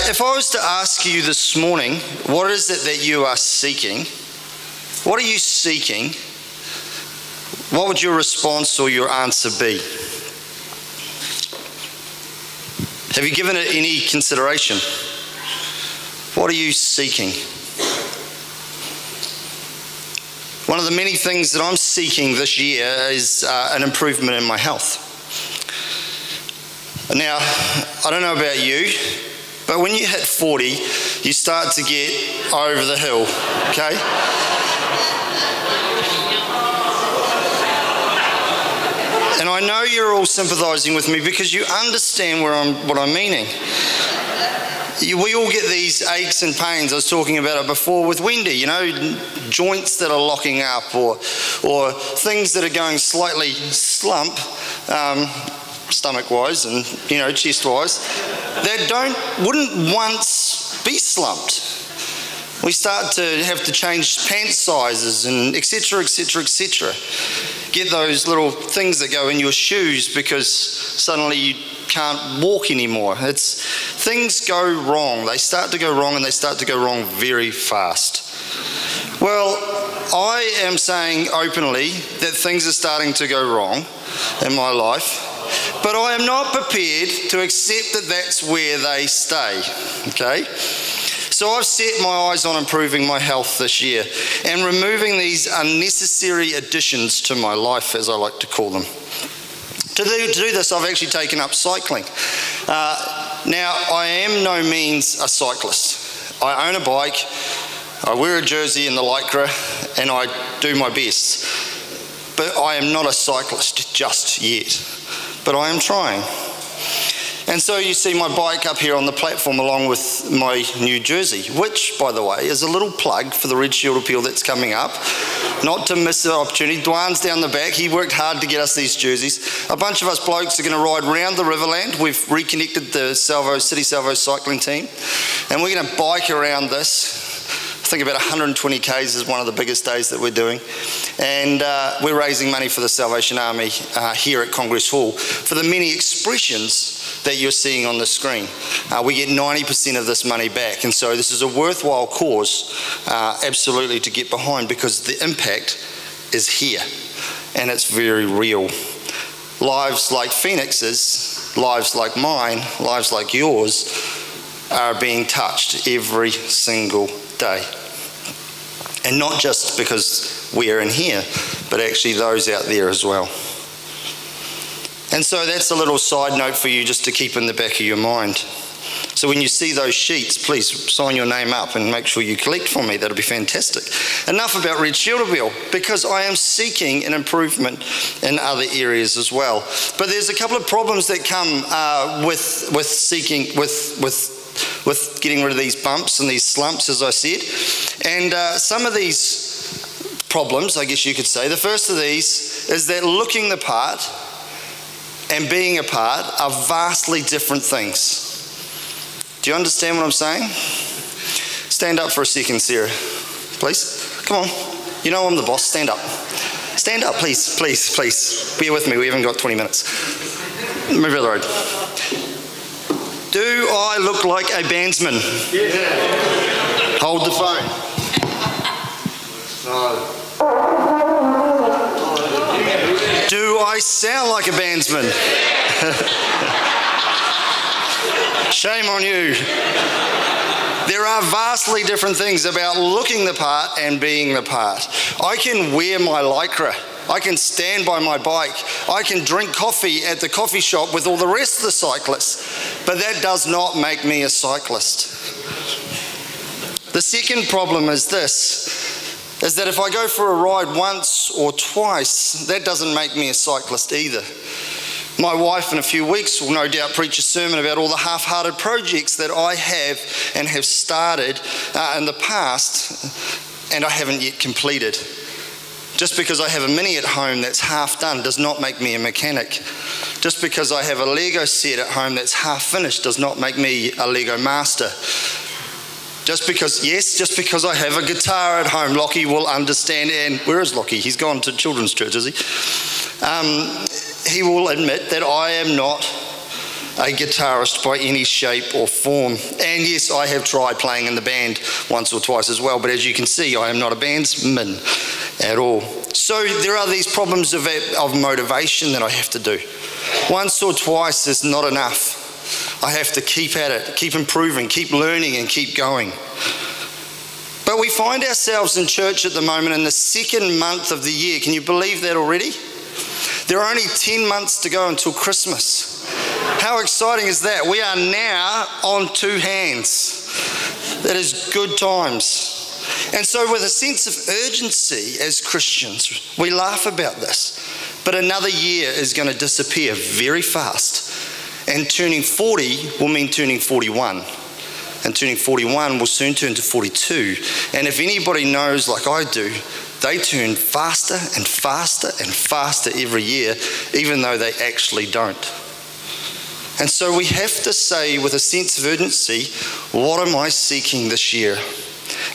if I was to ask you this morning, what is it that you are seeking? What are you seeking? What would your response or your answer be? Have you given it any consideration? What are you seeking? One of the many things that I'm seeking this year is an improvement in my health. Now, I don't know about you, but when you hit 40, you start to get over the hill, okay? And I know you're all sympathising with me because you understand what I'm meaning. We all get these aches and pains. I was talking about it before with Wendy, you know, joints that are locking up or things that are going slightly slump, stomach-wise and, you know, chest-wise, that wouldn't once be slumped. We start to have to change pant sizes and etc., etc., etc. Get those little things that go in your shoes because suddenly you can't walk anymore. Things go wrong. They start to go wrong, and they start to go wrong very fast. Well, I am saying openly that things are starting to go wrong in my life, but I am not prepared to accept that that's where they stay, okay? So I've set my eyes on improving my health this year and removing these unnecessary additions to my life, as I like to call them. To do this, I've actually taken up cycling. Now, I am no means a cyclist. I own a bike, I wear a jersey and the lycra, and I do my best. But I am not a cyclist just yet. But I am trying. And so you see my bike up here on the platform along with my new jersey, which, by the way, is a little plug for the Red Shield Appeal that's coming up. Not to miss the opportunity. Dwan's down the back. He worked hard to get us these jerseys. A bunch of us blokes are going to ride round the Riverland. We've reconnected the City Salvo cycling team. And we're going to bike around this. I think about 120 Ks is one of the biggest days that we're doing. And we're raising money for the Salvation Army here at Congress Hall for the many expressions that you're seeing on the screen. We get 90% of this money back, and so this is a worthwhile cause absolutely to get behind, because the impact is here and it's very real. Lives like Phoenix's, lives like mine, lives like yours are being touched every single day. And not just because we're in here, but actually those out there as well. And so that's a little side note for you just to keep in the back of your mind. So when you see those sheets, please sign your name up and make sure you collect for me. That'll be fantastic. Enough about Red Shield Appeal, because I am seeking an improvement in other areas as well. But there's a couple of problems that come with getting rid of these bumps and these slumps, as I said. And some of these problems, I guess you could say, the first of these is that looking the part and being a part are vastly different things. Do you understand what I'm saying? Stand up for a second, Sarah, please. Come on. You know I'm the boss. Stand up. Stand up, please, please, please. Bear with me. We haven't got 20 minutes. Move the road. Do I look like a bandsman? Yeah. Hold the phone. No. Do I sound like a bandsman? Shame on you. There are vastly different things about looking the part and being the part. I can wear my lycra. I can stand by my bike. I can drink coffee at the coffee shop with all the rest of the cyclists. But that does not make me a cyclist. The second problem is this, is that if I go for a ride once or twice, that doesn't make me a cyclist either. My wife in a few weeks will no doubt preach a sermon about all the half-hearted projects that I have and have started in the past and I haven't yet completed. Just because I have a Mini at home that's half done does not make me a mechanic. Just because I have a Lego set at home that's half finished does not make me a Lego master. Just because I have a guitar at home, Lockie will understand, and where is Lockie? He's gone to children's church, is he? He will admit that I am not a guitarist by any shape or form. And yes, I have tried playing in the band once or twice as well, but as you can see, I am not a bandsman at all. So there are these problems of motivation that I have to do. Once or twice is not enough. I have to keep at it, keep improving, keep learning, and keep going. But we find ourselves in church at the moment in the second month of the year. Can you believe that already? There are only 10 months to go until Christmas. How exciting is that? We are now on two hands. That is good times. And so with a sense of urgency as Christians, we laugh about this. But another year is going to disappear very fast. And turning 40 will mean turning 41. And turning 41 will soon turn to 42. And if anybody knows like I do, they turn faster and faster and faster every year, even though they actually don't. And so we have to say with a sense of urgency, what am I seeking this year?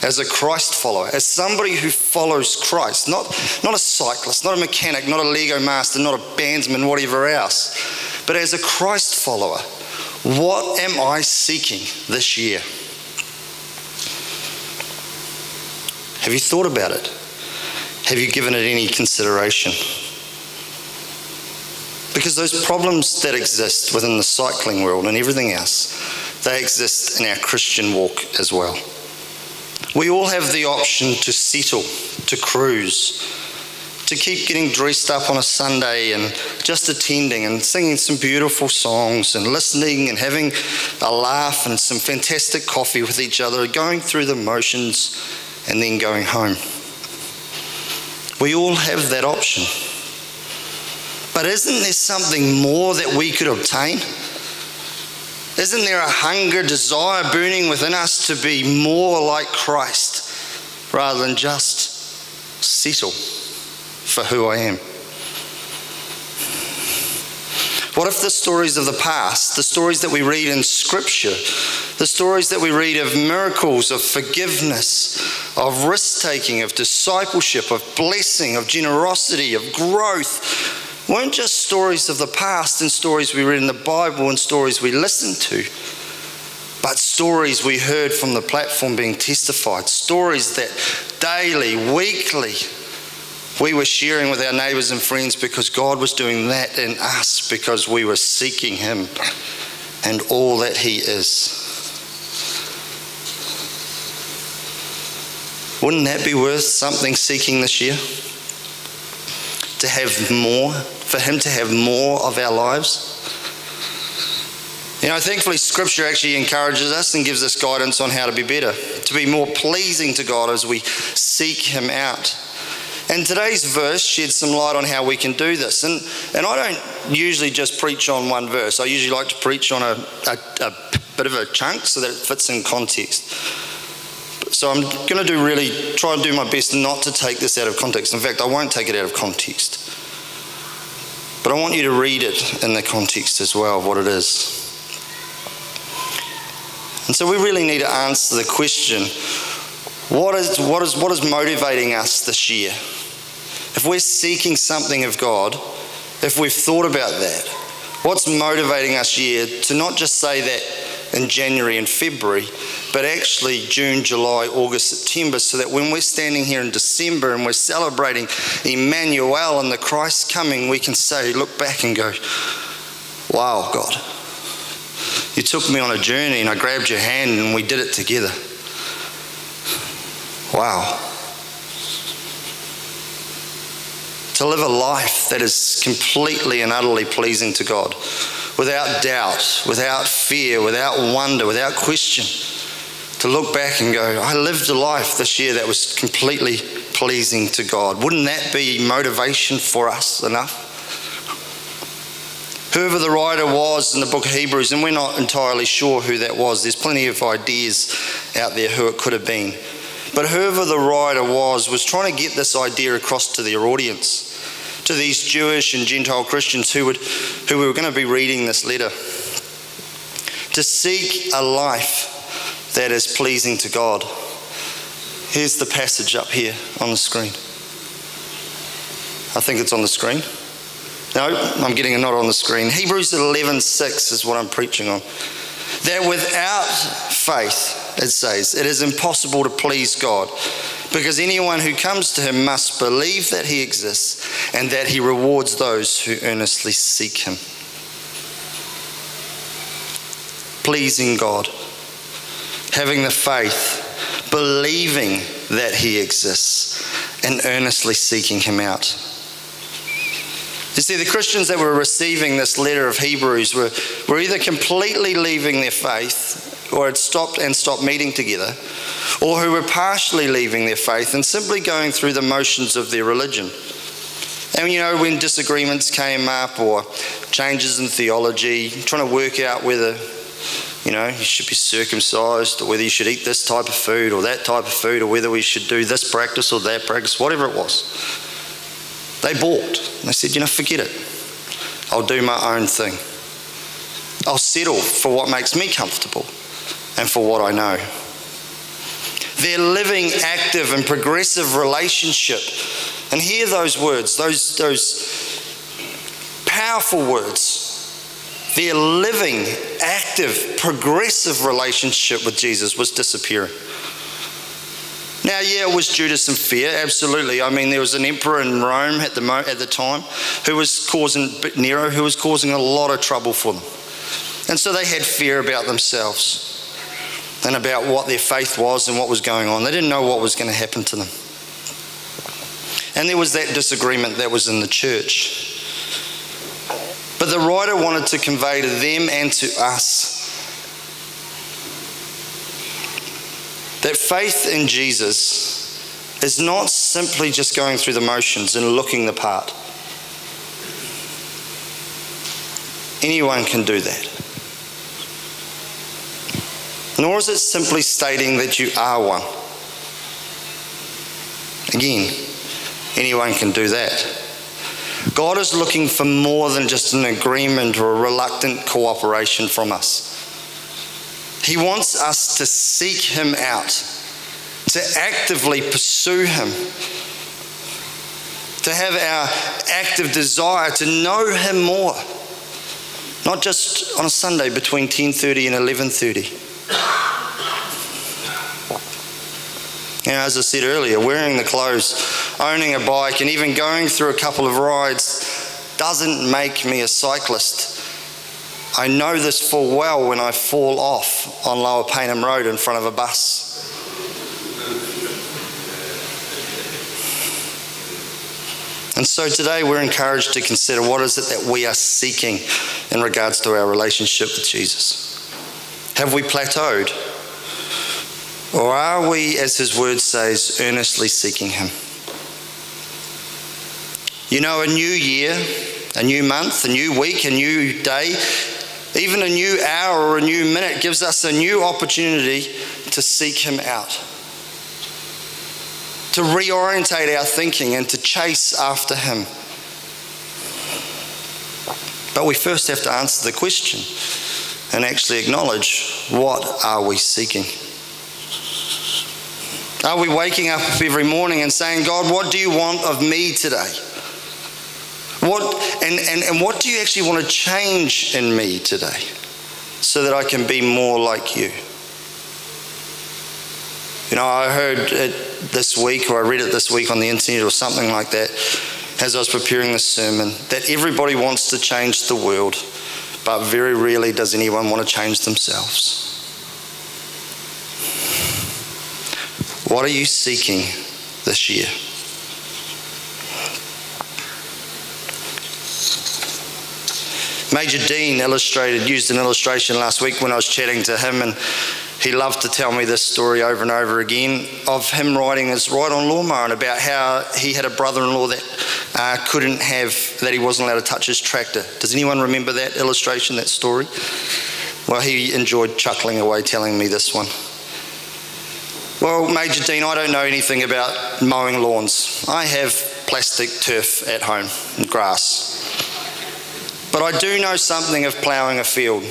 As a Christ follower, as somebody who follows Christ, not a cyclist, not a mechanic, not a Lego master, not a bandsman, whatever else, but as a Christ follower, what am I seeking this year? Have you thought about it? Have you given it any consideration? Because those problems that exist within the cycling world and everything else, they exist in our Christian walk as well. We all have the option to settle, to cruise, to keep getting dressed up on a Sunday and just attending and singing some beautiful songs and listening and having a laugh and some fantastic coffee with each other, going through the motions and then going home. We all have that option. But isn't there something more that we could obtain? Isn't there a hunger, desire burning within us to be more like Christ rather than just settle for who I am? What if the stories of the past, the stories that we read in Scripture, the stories that we read of miracles, of forgiveness, of risk-taking, of discipleship, of blessing, of generosity, of growth, weren't just stories of the past and stories we read in the Bible and stories we listened to, but stories we heard from the platform being testified, stories that daily, weekly, we were sharing with our neighbours and friends because God was doing that in us because we were seeking Him and all that He is. Wouldn't that be worth something seeking this year? To have more, for Him to have more of our lives? You know, thankfully Scripture actually encourages us and gives us guidance on how to be better, to be more pleasing to God as we seek Him out. And today's verse sheds some light on how we can do this. And I don't usually just preach on one verse. I usually like to preach on a bit of a chunk so that it fits in context. So I'm going to try and do my best not to take this out of context. In fact, I won't take it out of context. But I want you to read it in the context as well of what it is. And so we really need to answer the question, what is motivating us this year? If we're seeking something of God, if we've thought about that, what's motivating us here to not just say that in January and February, but actually June, July, August, September, so that when we're standing here in December and we're celebrating Emmanuel and the Christ coming, we can say, look back and go, wow, God, you took me on a journey and I grabbed your hand and we did it together. Wow. To live a life that is completely and utterly pleasing to God, without doubt, without fear, without wonder, without question. To look back and go, I lived a life this year that was completely pleasing to God. Wouldn't that be motivation for us enough? Whoever the writer was in the book of Hebrews, and we're not entirely sure who that was. There's plenty of ideas out there who it could have been. But whoever the writer was trying to get this idea across to their audience, to these Jewish and Gentile Christians who were going to be reading this letter. To seek a life that is pleasing to God. Here's the passage up here on the screen. I think it's on the screen. No, I'm getting a nod on the screen. Hebrews 11:6 is what I'm preaching on. That without faith, it says, it is impossible to please God, because anyone who comes to him must believe that he exists and that he rewards those who earnestly seek him. Pleasing God, having the faith, believing that he exists, and earnestly seeking him out. You see, the Christians that were receiving this letter of Hebrews were either completely leaving their faith, or had stopped meeting together, or who were partially leaving their faith and simply going through the motions of their religion. And when disagreements came up or changes in theology, trying to work out whether you should be circumcised, or whether you should eat this type of food or that type of food, or whether we should do this practice or that practice, whatever it was. They balked. They said, forget it. I'll do my own thing. I'll settle for what makes me comfortable and for what I know. Their living, active and progressive relationship, and hear those words, those powerful words. Their living, active, progressive relationship with Jesus was disappearing. Now, it was due to some fear, absolutely. There was an emperor in Rome at the time who was causing a lot of trouble for them. And so they had fear about themselves and about what their faith was and what was going on. They didn't know what was going to happen to them. And there was that disagreement that was in the church. But the writer wanted to convey to them and to us that faith in Jesus is not simply just going through the motions and looking the part. Anyone can do that. Nor is it simply stating that you are one. Again, anyone can do that. God is looking for more than just an agreement or a reluctant cooperation from us. He wants us to seek him out, to actively pursue him, to have our active desire to know him more, not just on a Sunday between 10:30 and 11:30. As I said earlier, wearing the clothes, owning a bike, and even going through a couple of rides doesn't make me a cyclist. I know this full well when I fall off on Lower Paynham Road in front of a bus. And so today we're encouraged to consider, what is it that we are seeking in regards to our relationship with Jesus? Have we plateaued? Or are we, as his word says, earnestly seeking him? A new year, a new month, a new week, a new day, even a new hour or a new minute gives us a new opportunity to seek him out, to reorientate our thinking and to chase after him. But we first have to answer the question and actually acknowledge, what are we seeking? Are we waking up every morning and saying, God, what do you want of me today? What do you actually want to change in me today so that I can be more like you? I heard it this week, or I read it this week on the internet or something like that, as I was preparing this sermon, that everybody wants to change the world, but very rarely does anyone want to change themselves. What are you seeking this year? Major Dean used an illustration last week when I was chatting to him, and he loved to tell me this story over and over again of him riding his ride-on lawnmower, and about how he had a brother-in-law that he wasn't allowed to touch his tractor. Does anyone remember that illustration, that story? Well, he enjoyed chuckling away telling me this one. Well, Major Dean, I don't know anything about mowing lawns. I have plastic turf at home and grass. But I do know something of ploughing a field.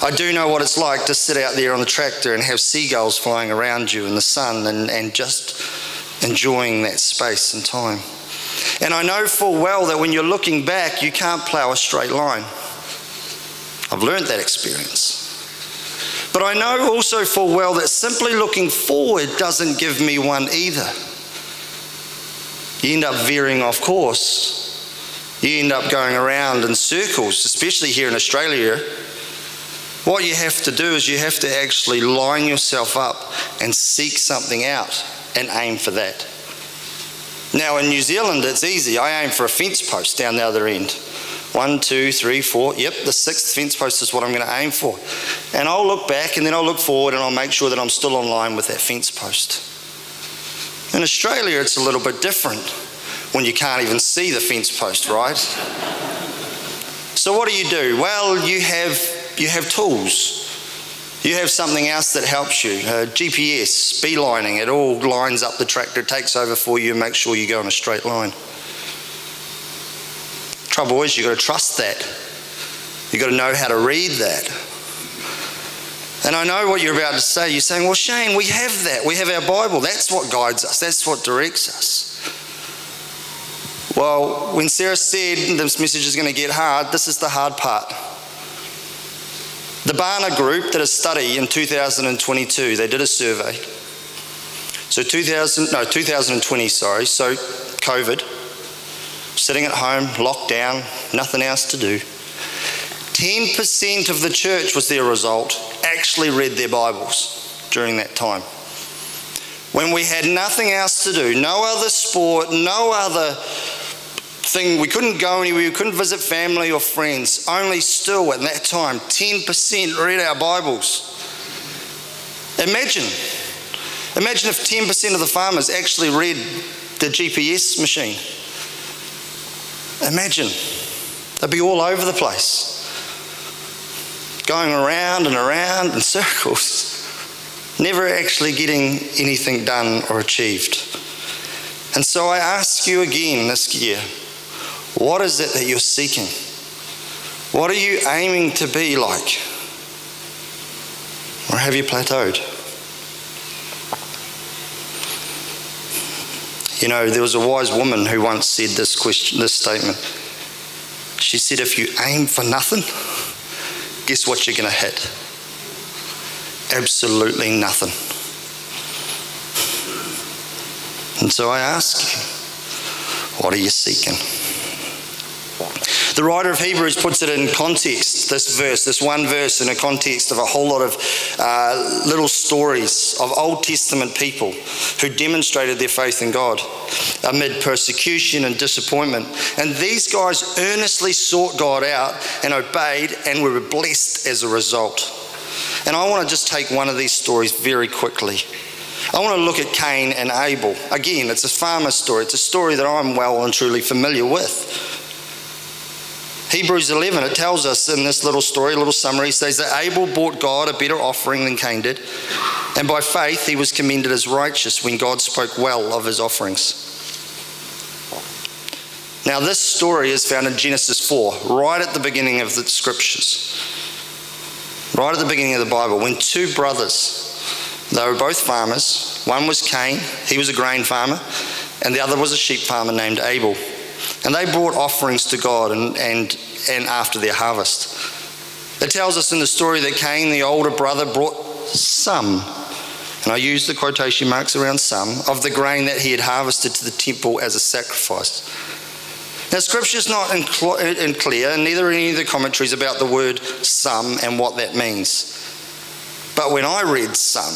I do know what it's like to sit out there on the tractor and have seagulls flying around you in the sun and just enjoying that space and time. And I know full well that when you're looking back, you can't plough a straight line. I've learned that experience. But I know also full well that simply looking forward doesn't give me one either. You end up veering off course. You end up going around in circles, especially here in Australia. What you have to do is you have to actually line yourself up and seek something out and aim for that. Now in New Zealand, it's easy. I aim for a fence post down the other end. 1, 2, 3, 4. Yep, the 6th fence post is what I'm going to aim for. And I'll look back and then I'll look forward and I'll make sure that I'm still on line with that fence post. In Australia, it's a little bit different when you can't even see the fence post, right? So what do? Well, you have tools. You have something else that helps you. GPS, beelining, it all lines up the tractor, takes over for you and makes sure you go in a straight line. Trouble is, you've got to trust that. You've got to know how to read that. And I know what you're about to say. You're saying, well, Shane, we have that. We have our Bible. That's what guides us. That's what directs us. Well, when Sarah said this message is going to get hard, this is the hard part. The Barna group did a study in 2022. They did a survey. So 2020, so COVID. Sitting at home, locked down, nothing else to do. 10% of the church was their result, actually read their Bibles during that time. When we had nothing else to do, no other sport, no other thing, we couldn't go anywhere, we couldn't visit family or friends, only still at that time, 10% read our Bibles. Imagine if 10% of the farmers actually read the GPS machine. Imagine, they'd be all over the place, going around and around in circles, never actually getting anything done or achieved. And so I ask you again this year, what is it that you're seeking? What are you aiming to be like? Or have you plateaued? You know, there was a wise woman who once said this statement. She said, if you aim for nothing, guess what you're going to hit? Absolutely nothing. And so I ask you, what are you seeking? The writer of Hebrews puts it in context, this one verse in a context of a whole lot of little stories of Old Testament people who demonstrated their faith in God amid persecution and disappointment. And these guys earnestly sought God out and obeyed and were blessed as a result. And I want to just take one of these stories very quickly. I want to look at Cain and Abel. Again, it's a farmer story. It's a story that I'm well and truly familiar with. Hebrews 11, it tells us in this little story, a little summary, says that Abel brought God a better offering than Cain did, and by faith he was commended as righteous when God spoke well of his offerings. Now this story is found in Genesis 4, right at the beginning of the scriptures, right at the beginning of the Bible, when two brothers, they were both farmers. One was Cain, he was a grain farmer, and the other was a sheep farmer named Abel. And they brought offerings to God and after their harvest. It tells us in the story that Cain, the older brother, brought some, and I use the quotation marks around some, of the grain that he had harvested to the temple as a sacrifice. Now scripture's not clear, and neither are any of the commentaries about the word some and what that means. But when I read some,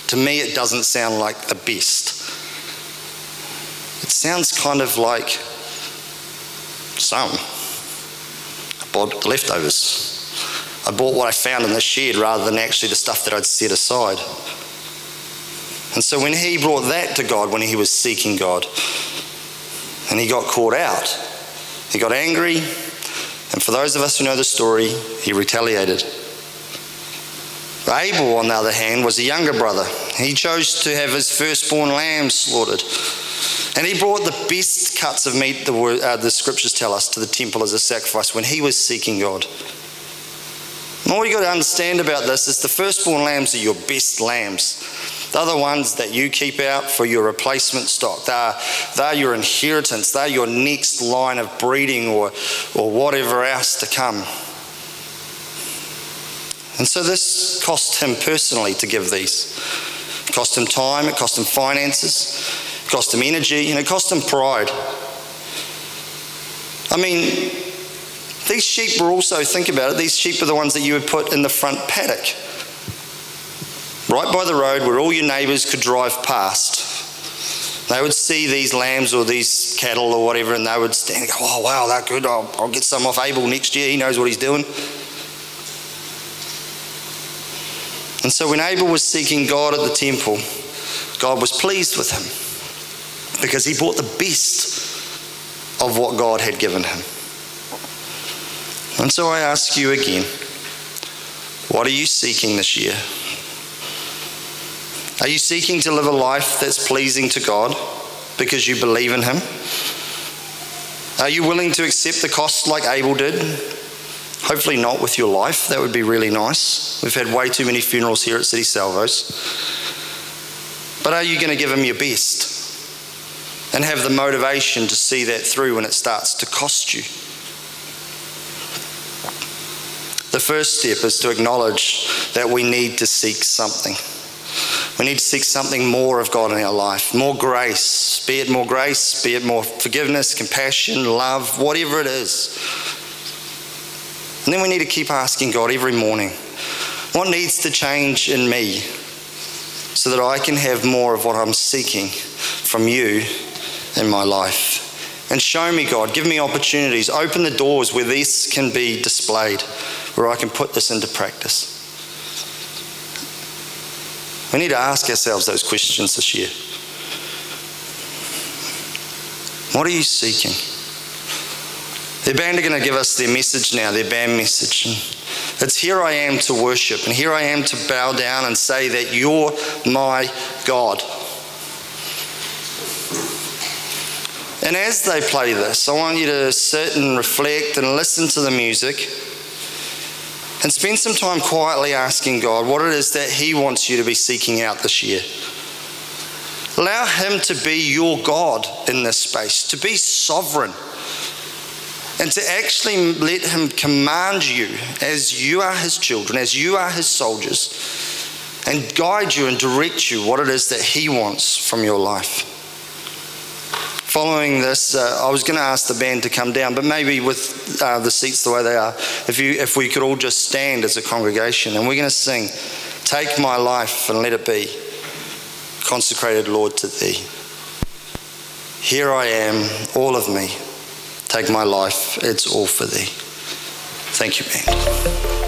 to me it doesn't sound like the best. It sounds kind of like some. I bought the leftovers. I bought what I found in the shed rather than actually the stuff that I'd set aside. And so when he brought that to God, when he was seeking God, and he got caught out, he got angry, and for those of us who know the story, he retaliated. Abel, on the other hand, was a younger brother. He chose to have his firstborn lamb slaughtered. And he brought the best cuts of meat, the scriptures tell us, to the temple as a sacrifice when he was seeking God. And all you've got to understand about this is the firstborn lambs are your best lambs. They're the ones that you keep out for your replacement stock. They're your inheritance. They're your next line of breeding or whatever else to come. And so this cost him personally to give these. It cost him time, it cost him finances, it cost him energy, and it cost him pride. I mean, these sheep were also, think about it, these sheep are the ones that you would put in the front paddock, right by the road where all your neighbours could drive past. They would see these lambs or these cattle or whatever, and they would stand and go, oh wow, they're good, I'll get some off Abel next year, he knows what he's doing. And so when Abel was seeking God at the temple, God was pleased with him because he brought the best of what God had given him. And so I ask you again, what are you seeking this year? Are you seeking to live a life that's pleasing to God because you believe in him? Are you willing to accept the cost like Abel did? Hopefully not with your life. That would be really nice. We've had way too many funerals here at City Salvos. But are you going to give him your best and have the motivation to see that through when it starts to cost you? The first step is to acknowledge that we need to seek something. We need to seek something more of God in our life. More grace, be it more forgiveness, compassion, love, whatever it is. And then we need to keep asking God every morning, what needs to change in me so that I can have more of what I'm seeking from you in my life? And show me, God, give me opportunities, open the doors where this can be displayed, where I can put this into practice. We need to ask ourselves those questions this year. What are you seeking? The band are going to give us their message now, their band message. It's here I am to worship, and here I am to bow down and say that you're my God. And as they play this, I want you to sit and reflect and listen to the music and spend some time quietly asking God what it is that he wants you to be seeking out this year. Allow him to be your God in this space, to be sovereign, and to actually let him command you as you are his children, as you are his soldiers, and guide you and direct you what it is that he wants from your life. Following this, I was going to ask the band to come down, but maybe with the seats the way they are, if we could all just stand as a congregation, and we're going to sing, "Take my life and let it be consecrated, Lord, to thee. Here I am, all of me. Take my life, it's all for thee." Thank you, band.